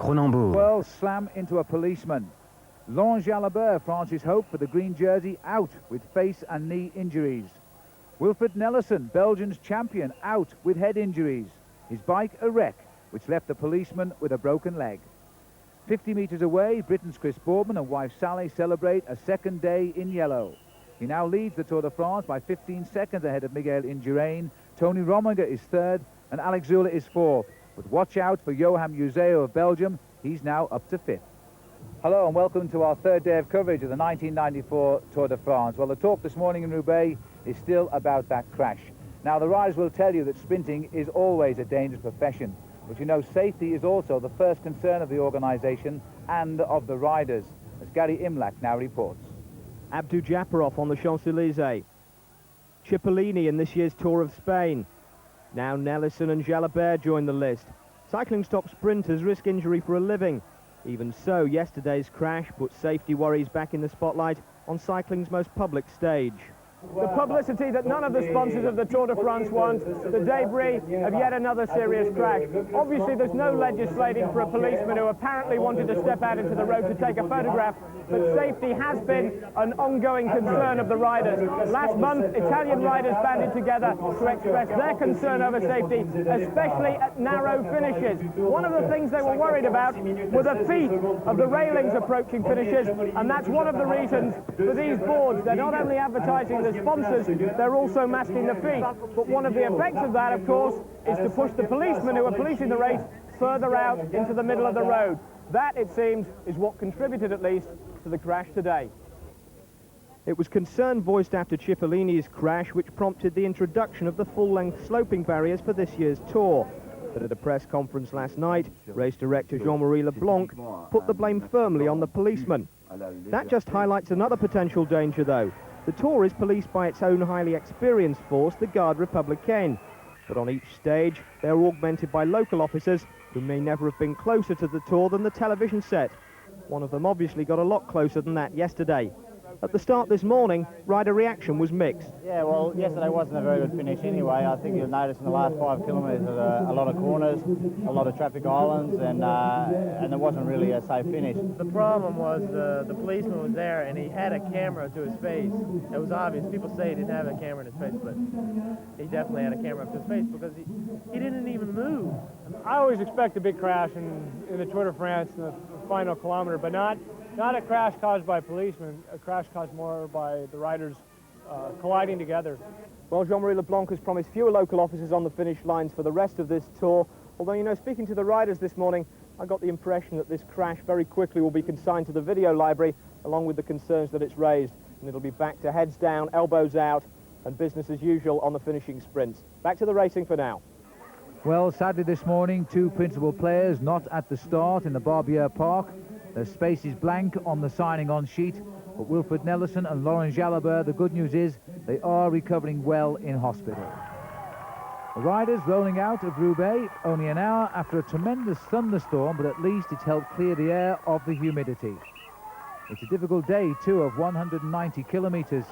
Cronenbourg. Well, slam into a policeman. Laurent Jalabert, France's hope for the green jersey, out with face and knee injuries. Wilfred Nelson, Belgium's champion, out with head injuries. His bike a wreck, which left the policeman with a broken leg. 50 metres away, Britain's Chris Boardman and wife Sally celebrate a second day in yellow. He now leads the Tour de France by 15 seconds ahead of Miguel Indurain. Tony Rominger is third and Alex Zula is fourth. But watch out for Johan Museo of Belgium. He's now up to fifth. Hello and welcome to our third day of coverage of the 1994 Tour de France. Well, the talk this morning in Roubaix is still about that crash. Now, the riders will tell you that sprinting is always a dangerous profession. But you know, safety is also the first concern of the organisation and of the riders, as Gary Imlach now reports. Abdu Japarov on the Champs-Élysées. Cipollini in this year's Tour of Spain. Now Nelson and Jalabert join the list. Cycling's top sprinters risk injury for a living. Even so, yesterday's crash put safety worries back in the spotlight on cycling's most public stage. The publicity that none of the sponsors of the Tour de France want, the debris of yet another serious crash. Obviously, there's no legislating for a policeman who apparently wanted to step out into the road to take a photograph, but safety has been an ongoing concern of the riders. Last month, Italian riders banded together to express their concern over safety, especially at narrow finishes. One of the things they were worried about were the feet of the railings approaching finishes, and that's one of the reasons for these boards. They're not only advertising the sponsors, they're also masking the feet. But one of the effects of that, of course, is to push the policemen who are policing the race further out into the middle of the road. That, it seems, is what contributed, at least, to the crash today. It was concern voiced after Cipollini's crash which prompted the introduction of the full-length sloping barriers for this year's Tour. But at a press conference last night, race director Jean-Marie Leblanc put the blame firmly on the policeman. That just highlights another potential danger, though. The Tour is policed by its own highly experienced force, the Garde Républicaine. But on each stage, they are augmented by local officers who may never have been closer to the Tour than the television set. One of them obviously got a lot closer than that yesterday. At the start this morning, rider reaction was mixed. Yeah, well, yesterday wasn't a very good finish anyway. I think you'll notice in the last 5 kilometres a lot of corners, a lot of traffic islands, and it wasn't really a safe finish. The problem was the policeman was there and he had a camera to his face. It was obvious. People say he didn't have a camera in his face, but he definitely had a camera up to his face because he didn't even move. I always expect a big crash in the Tour de France in the final kilometer, but not a crash caused by policemen, a crash caused more by the riders colliding together. Well, Jean-Marie Leblanc has promised fewer local officers on the finish lines for the rest of this Tour. Although, you know, speaking to the riders this morning, I got the impression that this crash very quickly will be consigned to the video library, along with the concerns that it's raised. And it'll be back to heads down, elbows out, and business as usual on the finishing sprints. Back to the racing for now. Well, sadly this morning, two principal players not at the start in the Barbier Park. The space is blank on the signing-on sheet, but Wilfred Nelson and Laurent Jalabert, the good news is they are recovering well in hospital. The riders rolling out of Roubaix only an hour after a tremendous thunderstorm, but at least it's helped clear the air of the humidity. It's a difficult day, too, of 190 kilometres.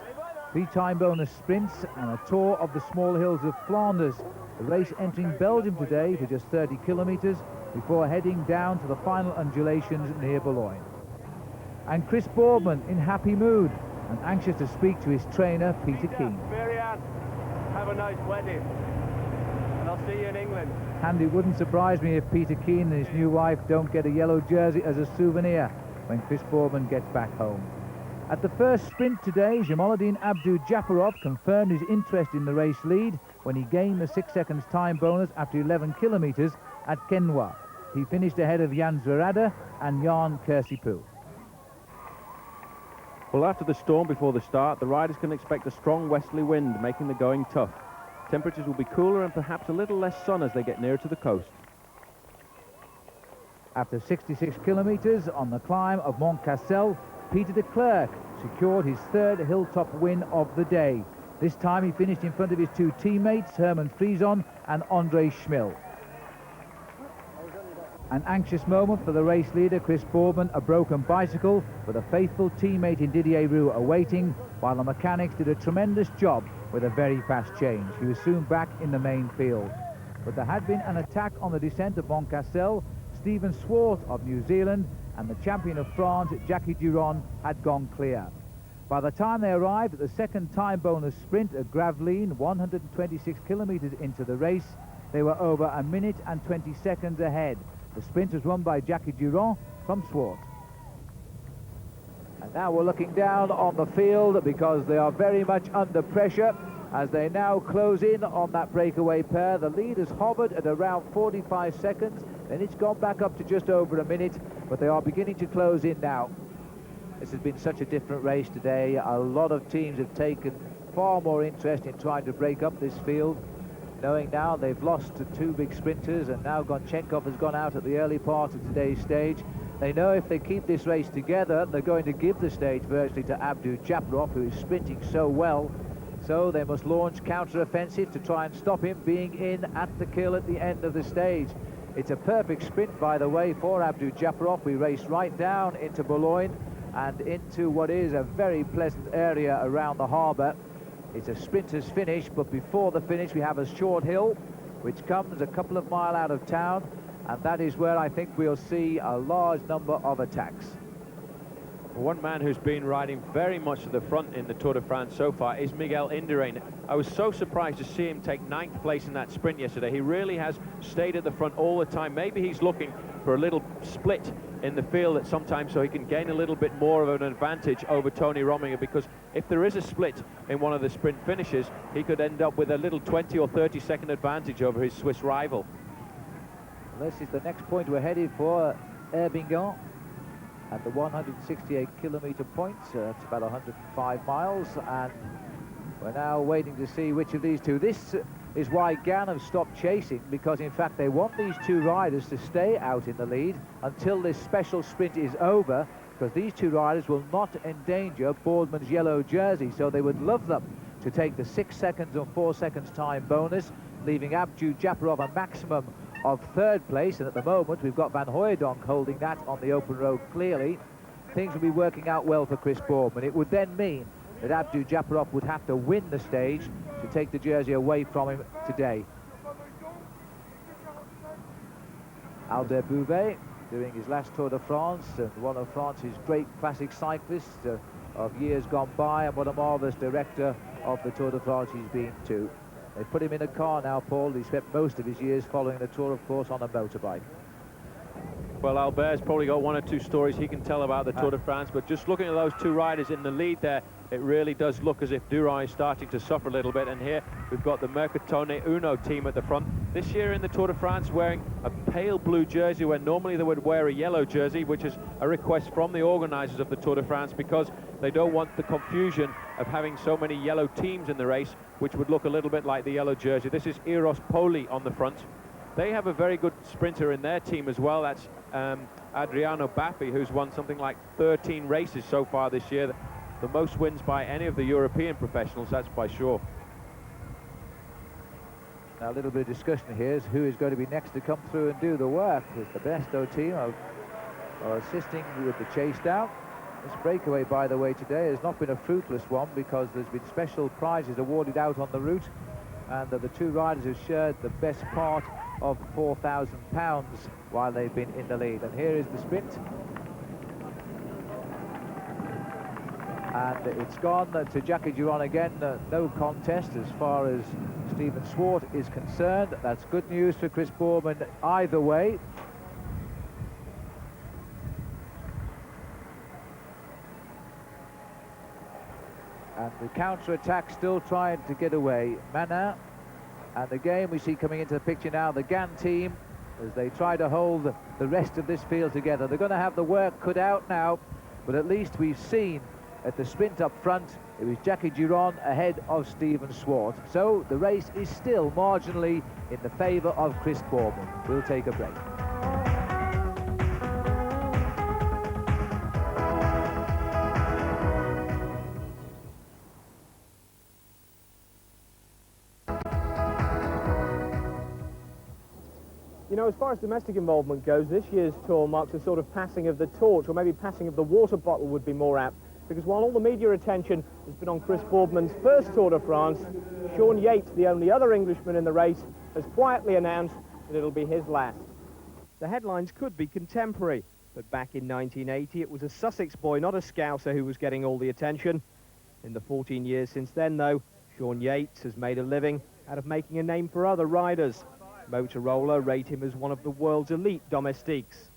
3 time bonus sprints and a tour of the small hills of Flanders. The race entering Belgium today for just 30 kilometres before heading down to the final undulations near Boulogne. And Chris Boardman in happy mood and anxious to speak to his trainer, Peter Keane. Murad, have a nice wedding, and I'll see you in England. And it wouldn't surprise me if Peter Keane and his new wife don't get a yellow jersey as a souvenir when Chris Boardman gets back home. At the first sprint today, Jamaluddin Abdu Japarov confirmed his interest in the race lead when he gained the 6 seconds time bonus after 11 kilometres at Quesnoy. He finished ahead of Jan Zverada and Jan Kirsipou. Well, after the storm before the start, the riders can expect a strong westerly wind, making the going tough. Temperatures will be cooler and perhaps a little less sun as they get nearer to the coast. After 66 kilometres on the climb of Mont Cassel, Peter de Klerk secured his third hilltop win of the day. This time he finished in front of his two teammates, Herman Frieson and André Schmil. An anxious moment for the race leader, Chris Boardman, a broken bicycle, with a faithful teammate in Didier Roux awaiting, while the mechanics did a tremendous job with a very fast change. He was soon back in the main field. But there had been an attack on the descent of Mont Cassel. Stephen Swart of New Zealand and the champion of France, Jackie Durand, had gone clear. By the time they arrived at the second time bonus sprint at Gravelines, 126 kilometres into the race, they were over 1 minute and 20 seconds ahead. The sprint was won by Jackie Durand from Swart. And now we're looking down on the field because they are very much under pressure as they now close in on that breakaway pair. The lead has hovered at around 45 seconds, then it's gone back up to just over 1 minute, but they are beginning to close in now. This has been such a different race today. A lot of teams have taken far more interest in trying to break up this field, knowing now they've lost to two big sprinters, and now Gonchenkov has gone out at the early part of today's stage. They know if they keep this race together, they're going to give the stage virtually to Abdu-Japarov, who is sprinting so well. So they must launch counter-offensive to try and stop him being in at the kill at the end of the stage. It's a perfect sprint, by the way, for Abdu-Japarov. We race right down into Boulogne and into what is a very pleasant area around the harbour. It's a sprinter's finish, but before the finish we have a short hill which comes a couple of miles out of town, and that is where I think we'll see a large number of attacks. One man who's been riding very much to the front in the Tour de France so far is Miguel Indurain. I was so surprised to see him take 9th place in that sprint yesterday. He really has stayed at the front all the time. Maybe he's looking for a little split in the field at some time so he can gain a little bit more of an advantage over Tony Rominger, because if there is a split in one of the sprint finishes, he could end up with a little 20 or 30 second advantage over his Swiss rival. This is the next point we're headed for, Herbingen, at the 168 kilometre point. It's about 105 miles, and we're now waiting to see which of these two. This is why Gann have stopped chasing, because in fact they want these two riders to stay out in the lead until this special sprint is over, because these two riders will not endanger Boardman's yellow jersey, so they would love them to take the 6 seconds and 4 seconds time bonus, leaving Abdu-Japarov a maximum of 3rd place, and at the moment we've got Van Hooijdonk holding that on the open road clearly. Things will be working out well for Chris Boardman. It would then mean that Abdu-Japarov would have to win the stage to take the jersey away from him today. Albert Bouvet doing his last Tour de France, and one of France's great classic cyclists of years gone by, and what a marvellous director of the Tour de France he's been too. They put him in a car now, Paul. He spent most of his years following the Tour, of course, on a motorbike. Well, Albert's probably got 1 or 2 stories he can tell about the Tour de France, but just looking at those two riders in the lead there, it really does look as if Durand is starting to suffer a little bit. And here we've got the Mercatone Uno team at the front. This year in the Tour de France wearing a pale blue jersey, where normally they would wear a yellow jersey, which is a request from the organisers of the Tour de France, because they don't want the confusion of having so many yellow teams in the race, which would look a little bit like the yellow jersey. This is Eros Poli on the front. They have a very good sprinter in their team as well. That's Adriano Baffi, who's won something like 13 races so far this year. The most wins by any of the European professionals, that's by sure. Now a little bit of discussion here is who is going to be next to come through and do the work. With the Besto team are assisting with the chase down. This breakaway, by the way, today has not been a fruitless one, because there's been special prizes awarded out on the route, and the two riders have shared the best part of £4,000 while they've been in the lead. And here is the sprint. And it's gone to Jackie Durand again. No contest as far as Stephen Swart is concerned. That's good news for Chris Boardman either way. And the counter-attack still trying to get away. Manin, and again we see coming into the picture now the Gann team as they try to hold the rest of this field together. They're going to have the work cut out now, but at least we've seen at the sprint up front it was Jackie Durand ahead of Stephen Swart. So the race is still marginally in the favour of Chris Boardman. We'll take a break. You know, as far as domestic involvement goes, this year's Tour marks a sort of passing of the torch, or maybe passing of the water bottle would be more apt, because while all the media attention has been on Chris Boardman's first Tour de France, Sean Yates, the only other Englishman in the race, has quietly announced that it'll be his last. the headlines could be contemporary. But back in 1980, it was a Sussex boy, not a Scouser, who was getting all the attention. In the 14 years since then, though, Sean Yates has made a living out of making a name for other riders. Motorola rate him as one of the world's elite domestiques.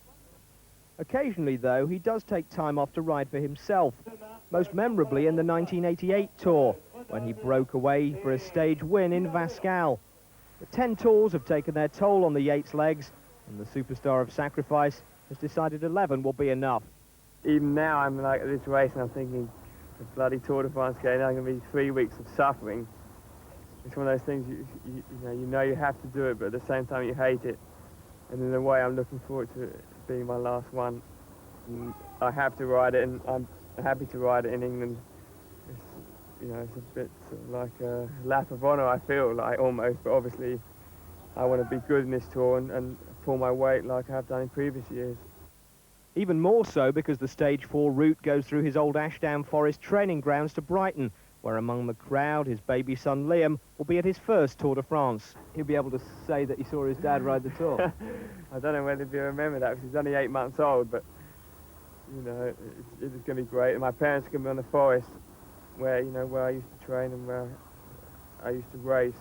Occasionally, though, he does take time off to ride for himself, most memorably in the 1988 Tour, when he broke away for a stage win in Vascal. The 10 tours have taken their toll on the Yates legs, and the superstar of sacrifice has decided 11 will be enough. Even now, I'm like at this race and I'm thinking, the bloody Tour de France going on, going to be 3 weeks of suffering. It's one of those things, you know you have to do it, but at the same time you hate it. And in a way, I'm looking forward to it being my last one. And I have to ride it, and I'm happy to ride it in England. It's a bit sort of like a lap of honour, I feel like, almost, but obviously I want to be good in this tour and pull my weight like I have done in previous years. Even more so because the Stage 4 route goes through his old Ashdown Forest training grounds to Brighton, where among the crowd, his baby son Liam will be at his first Tour de France. He'll be able to say that he saw his dad ride the Tour. I don't know whether he'll remember that, because he's only 8 months old, but, it's going to be great. And my parents are going to be on the forest, where I used to train and where I used to race.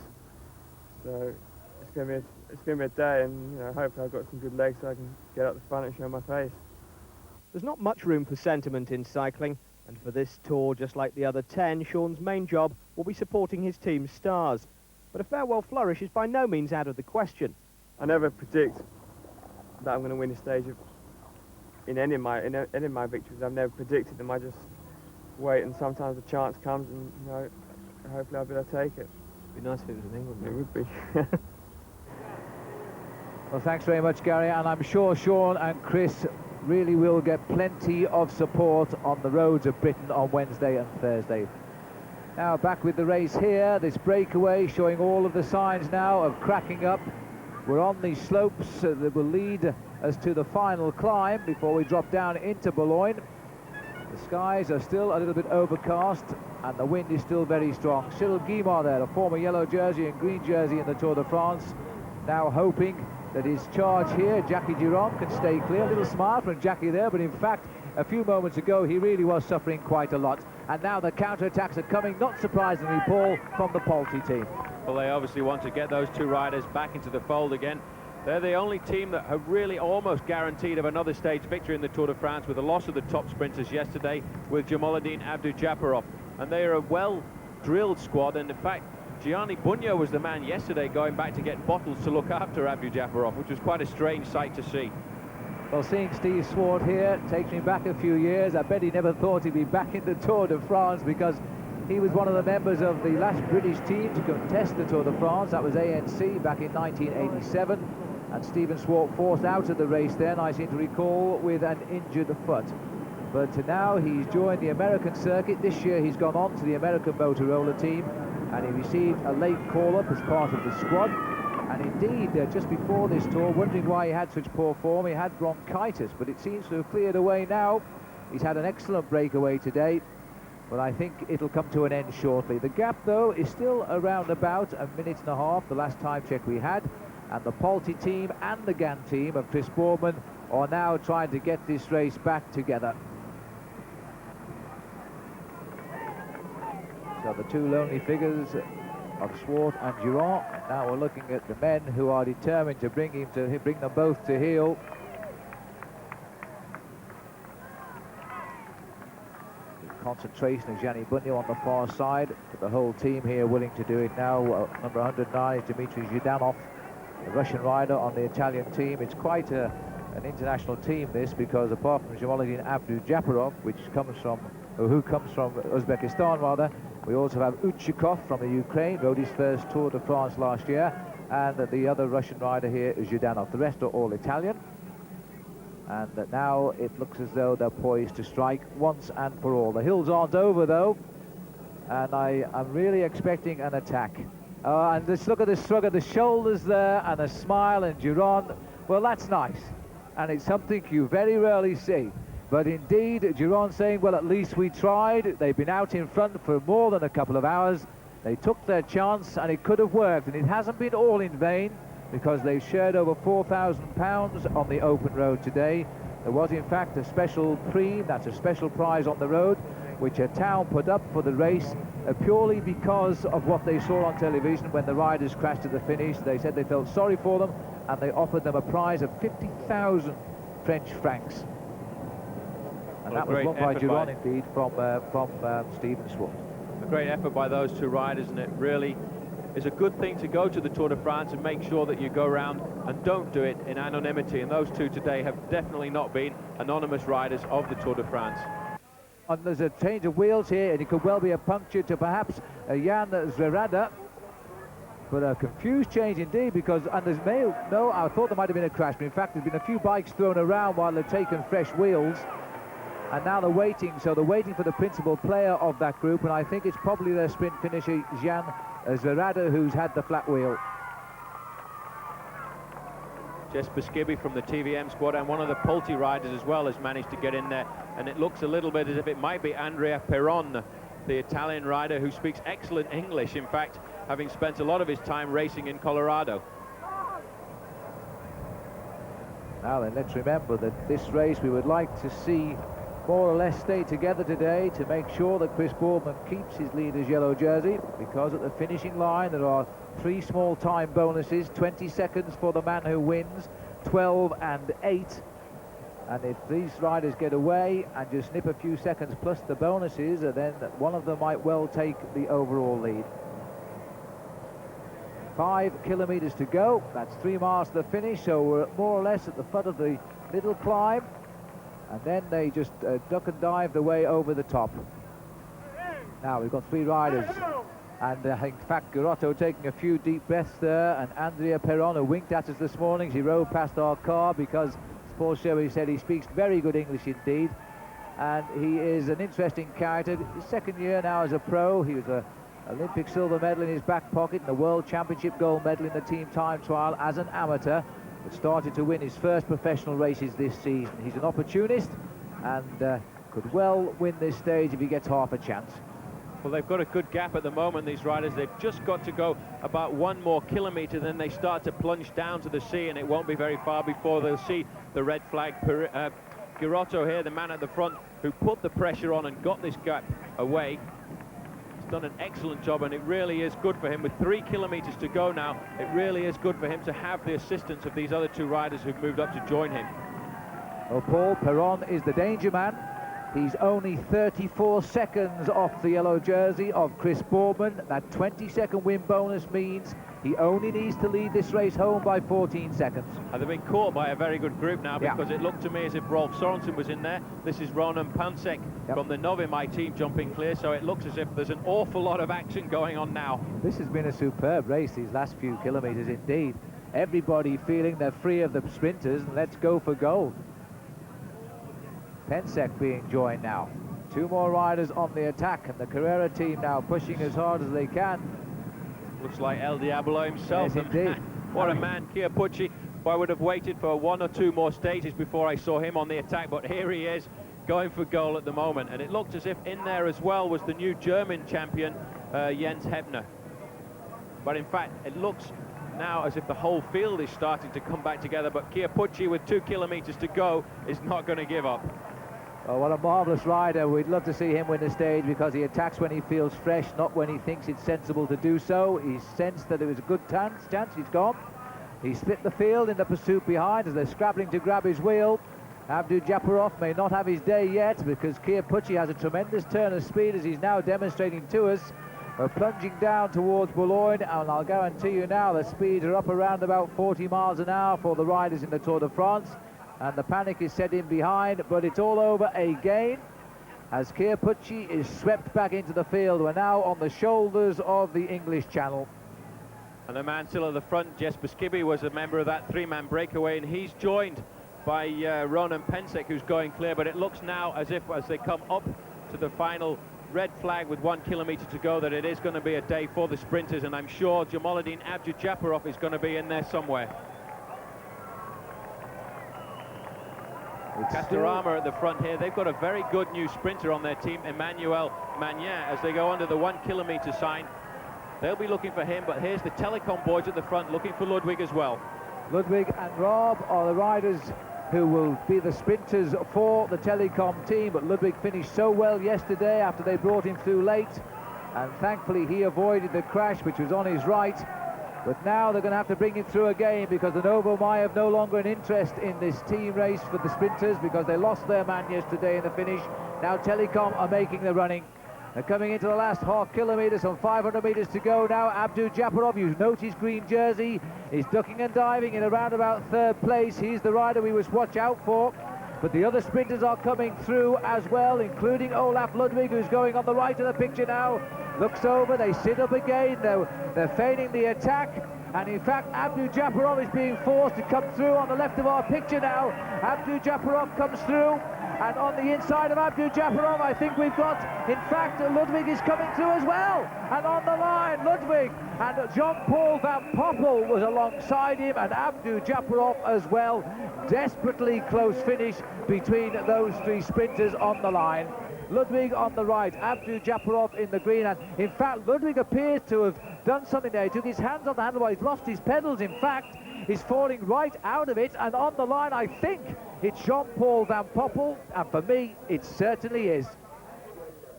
So it's going to be a day, and hopefully I've got some good legs so I can get up the front and show my face. There's not much room for sentiment in cycling, and for this tour, just like the other 10, Sean's main job will be supporting his team's stars. But a farewell flourish is by no means out of the question. I never predict that I'm going to win a stage in any of my victories. I've never predicted them. I just wait, and sometimes a chance comes, and hopefully I'll be able to take it. It'd be nice if it was in England. It would be. Well, thanks very much, Gary, and I'm sure Sean and Chris really will get plenty of support on the roads of Britain on Wednesday and Thursday. Now back with the race here, this breakaway showing all of the signs now of cracking up. We're on the slopes that will lead us to the final climb before we drop down into Boulogne. The skies are still a little bit overcast and the wind is still very strong. Cyril Guimard there, a former yellow jersey and green jersey in the Tour de France, now hoping that his charge here, Jackie Durand, can stay clear. A little smile from Jackie there, but in fact, a few moments ago, he really was suffering quite a lot. And now the counter-attacks are coming, not surprisingly, Paul, from the Polti team. Well, they obviously want to get those two riders back into the fold again. They're the only team that have really almost guaranteed of another stage victory in the Tour de France, with the loss of the top sprinters yesterday with Jamaluddin Abdou-Japarov. And they are a well-drilled squad, and in fact, Gianni Bugno was the man yesterday going back to get bottles to look after Abdou-Japarov, which was quite a strange sight to see. Well, seeing Steve Swart here takes me back a few years. I bet he never thought he'd be back in the Tour de France, because he was one of the members of the last British team to contest the Tour de France. That was ANC back in 1987, and Stephen Swart forced out of the race then, I seem to recall, with an injured foot. But now he's joined the American circuit. This year he's gone on to the American Motorola team, and he received a late call-up as part of the squad. And indeed, just before this tour, wondering why he had such poor form, he had bronchitis, but it seems to have cleared away now. He's had an excellent breakaway today, but I think it'll come to an end shortly. The gap, though, is still around about a minute and a half, the last time check we had, and the Polti team and the GAN team of Chris Boardman are now trying to get this race back together. So the two lonely figures of Swart and Durand. Now we're looking at the men who are determined to bring them both to heel. The concentration of Gianni Bugno on the far side, but the whole team here willing to do it now. Number 109 is Dmitry Zhdanov, the Russian rider on the Italian team. It's quite an international team, this, because apart from Jamaluddin Abdou-Japarov, who comes from Uzbekistan rather, we also have Uchikov from the Ukraine, rode his first Tour de France last year, and the other Russian rider here is Zhdanov. The rest are all Italian, and now it looks as though they're poised to strike once and for all. The hills aren't over, though, and I'm really expecting an attack. And just look at the shrug of the shoulders there, and a smile, and Durand. Well, that's nice, and it's something you very rarely see. But indeed, Durand saying, well, at least we tried. They've been out in front for more than a couple of hours. They took their chance, and it could have worked. And it hasn't been all in vain, because they shared over £4,000 on the open road today. There was in fact a special prix, that's a special prize on the road, which a town put up for the race purely because of what they saw on television when the riders crashed at the finish. They said they felt sorry for them, and they offered them a prize of 50,000 French francs. And that was won by Giron, indeed, from Stephen Swart. A great effort by those two riders, and it really is a good thing to go to the Tour de France and make sure that you go around and don't do it in anonymity. And those two today have definitely not been anonymous riders of the Tour de France. And there's a change of wheels here, and it could well be a puncture to perhaps Jan Zverada. But a confused change indeed, because, and there's no, I thought there might have been a crash, but in fact there's been a few bikes thrown around while they've taken fresh wheels. And now they're waiting, so they're waiting for the principal player of that group, and I think it's probably their sprint finisher, Jan Zverada, who's had the flat wheel. Jesper Skibby from the TVM squad, and one of the Pulte riders as well has managed to get in there, and it looks a little bit as if it might be Andrea Peron, the Italian rider who speaks excellent English, in fact, having spent a lot of his time racing in Colorado. Now then, let's remember that this race we would like to see more or less stay together today to make sure that Chris Boardman keeps his leader's yellow jersey, because at the finishing line there are 3 small time bonuses, 20 seconds for the man who wins, 12 and 8. And if these riders get away and just snip a few seconds plus the bonuses, then one of them might well take the overall lead. 5 kilometers to go, that's 3 miles to the finish, so we're more or less at the foot of the little climb. And then they just duck and dive the way over the top. Now we've got 3 riders, and in fact Garotto taking a few deep breaths there, and Andrea Peron, who winked at us this morning. She rode past our car because, as Paul Sherry said, he speaks very good English indeed, and he is an interesting character. His 2nd year now as a pro. He was a Olympic silver medal in his back pocket and a World Championship gold medal in the team time trial as an amateur, but started to win his first professional races this season. He's an opportunist and could well win this stage if he gets half a chance. Well, they've got a good gap at the moment, these riders. They've just got to go about 1 more kilometre, then they start to plunge down to the sea, and it won't be very far before they'll see the red flag. Garotto here, the man at the front, who put the pressure on and got this gap away. Done an excellent job, and it really is good for him. With 3 kilometres to go now, it really is good for him to have the assistance of these other 2 riders who've moved up to join him. Well, Paul, Peron is the danger man. He's only 34 seconds off the yellow jersey of Chris Boardman. That 20-second win bonus means he only needs to lead this race home by 14 seconds. And they've been caught by a very good group now, because it looked to me as if Rolf Sorensen was in there. This is Ronan Pansek from the Novimai team jumping clear, so it looks as if there's an awful lot of action going on now. This has been a superb race, these last few kilometres indeed. Everybody feeling they're free of the sprinters, and let's go for gold. Pensek being joined now. 2 more riders on the attack, and the Carrera team now pushing as hard as they can. Looks like El Diablo himself. Yes, indeed. What a man, Chiappucci. I would have waited for 1 or 2 more stages before I saw him on the attack, but here he is going for goal at the moment. And it looked as if in there as well was the new German champion, Jens Hebner. But in fact, it looks now as if the whole field is starting to come back together, but Chiappucci, with 2 kilometres to go, is not going to give up. Oh, what a marvellous rider. We'd love to see him win the stage, because he attacks when he feels fresh, not when he thinks it's sensible to do so. He sensed that it was a good chance. He's gone. He split the field in the pursuit behind as they're scrabbling to grab his wheel. Abdu Japarov may not have his day yet, because Chiappucci has a tremendous turn of speed, as he's now demonstrating to us. Plunging down towards Boulogne, and I'll guarantee you now the speeds are up around about 40 miles an hour for the riders in the Tour de France. And the panic is set in behind, but it's all over again as Chiappucci is swept back into the field. We're now on the shoulders of the English Channel. And the man still at the front, Jesper Skibby, was a member of that 3-man breakaway, and he's joined by Ronan Pensek, who's going clear. But it looks now as if, as they come up to the final red flag with 1 kilometre to go, that it is going to be a day for the sprinters, and I'm sure Jamaluddin Abdu Japarov is going to be in there somewhere. Castorama at the front here. They've got a very good new sprinter on their team, Emmanuel Magnin, as they go under the 1 kilometre sign. They'll be looking for him, but here's the Telecom boys at the front looking for Ludwig as well. Ludwig and Rob are the riders who will be the sprinters for the Telecom team, but Ludwig finished so well yesterday after they brought him through late, and thankfully he avoided the crash which was on his right. But now they're going to have to bring him through again, because the Novo Mai have no longer an interest in this team race for the sprinters, because they lost their man yesterday in the finish. Now Telecom are making the running. They're coming into the last half kilometre, some 500 metres to go now. Abdu Japarov, you note his green jersey, is ducking and diving in around about third place. He's the rider we must watch out for. But the other sprinters are coming through as well, including Olaf Ludwig, who's going on the right of the picture now. Looks over, they sit up again, they're feigning the attack. And in fact, Abdu Japarov is being forced to come through on the left of our picture now. Abdu Japarov comes through, and on the inside of Abdu Japarov, I think we've got, in fact, Ludwig is coming through as well. And on the line, Ludwig and Jean-Paul Van Poppel was alongside him, and Abdu Japarov as well. Desperately close finish between those three sprinters on the line. Ludwig on the right, Abdu Japarov in the green, and in fact Ludwig appears to have done something there. He took his hands on the handlebar, he's lost his pedals, in fact he's falling right out of it, and on the line I think it's Jean-Paul Van Poppel, and for me it certainly is.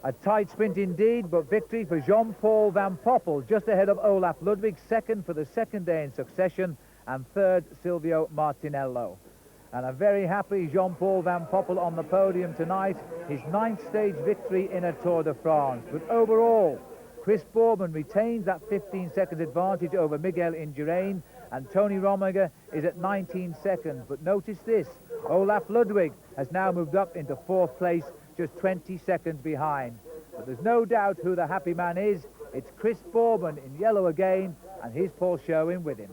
A tight sprint indeed, but victory for Jean-Paul Van Poppel, just ahead of Olaf Ludwig, second for the second day in succession, and third Silvio Martinello. And a very happy Jean-Paul Van Poppel on the podium tonight, his 9th stage victory in a Tour de France. But overall, Chris Boorman retains that 15 seconds advantage over Miguel Indurain, and Tony Rominger is at 19 seconds. But notice this, Olaf Ludwig has now moved up into 4th place, just 20 seconds behind. But there's no doubt who the happy man is. It's Chris Boorman in yellow again, and here's Paul Sherwin with him.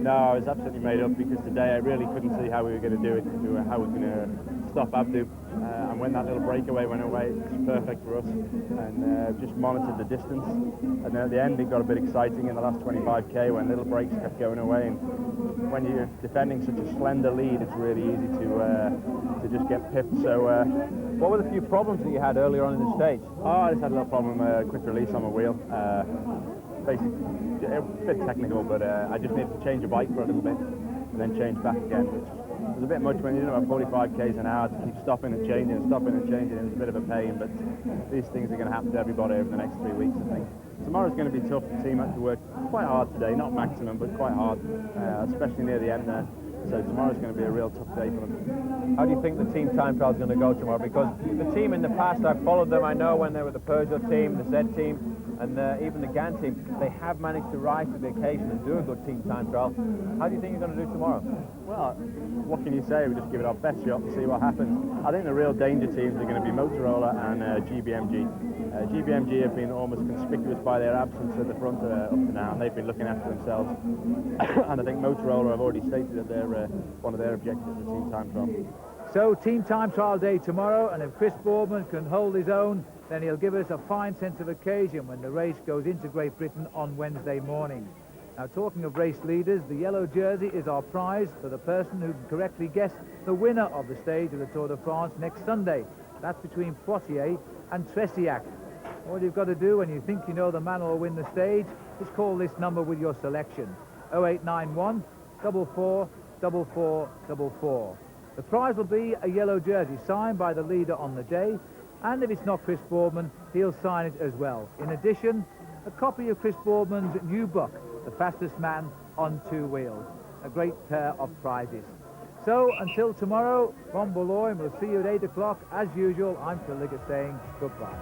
No, I was absolutely made up, because today I really couldn't see how we were going to do it, how we were going to stop Abdu. And when that little breakaway went away, it was perfect for us, and just monitored the distance. And then at the end it got a bit exciting in the last 25k when little breaks kept going away, and when you're defending such a slender lead, it's really easy to just get pipped. So what were the few problems that you had earlier on in the stage? I just had a little problem, quick release on my wheel. Basically, a bit technical, but I just needed to change the bike for a little bit and then change back again, which was a bit much when you're doing about 45 k's an hour to keep stopping and changing and stopping and changing. It was a bit of a pain, but these things are going to happen to everybody over the next 3 weeks, I think. Tomorrow's going to be tough. The team had to work quite hard today, not maximum, but quite hard, especially near the end there. So tomorrow's going to be a real tough day for them. How do you think the team time trial is going to go tomorrow? Because the team in the past, I've followed them, I know when they were the Peugeot team, the Z team, and even the GAN team, they have managed to rise to the occasion and do a good team time trial. How do you think you're going to do tomorrow? Well, what can you say? We just give it our best shot and see what happens. I think the real danger teams are going to be Motorola and GBMG. GBMG have been almost conspicuous by their absence at the front up to now, and they've been looking after themselves. And I think Motorola have already stated that they're one of their objectives is the team time trial. So team time trial day tomorrow, and if Chris Boorman can hold his own, then he'll give us a fine sense of occasion when the race goes into Great Britain on Wednesday morning. Now, talking of race leaders, the yellow jersey is our prize for the person who can correctly guess the winner of the stage of the Tour de France next Sunday. That's between Poitiers and Tressiac. All you've got to do when you think you know the man who will win the stage is call this number with your selection, 0891 44 44 44. The prize will be a yellow jersey signed by the leader on the day, and if it's not Chris Boorman, he'll sign it as well. In addition, a copy of Chris Boorman's new book, The Fastest Man on Two Wheels. A great pair of prizes. So until tomorrow from Boulogne, we'll see you at 8 o'clock. As usual, I'm Phil Liggett saying goodbye.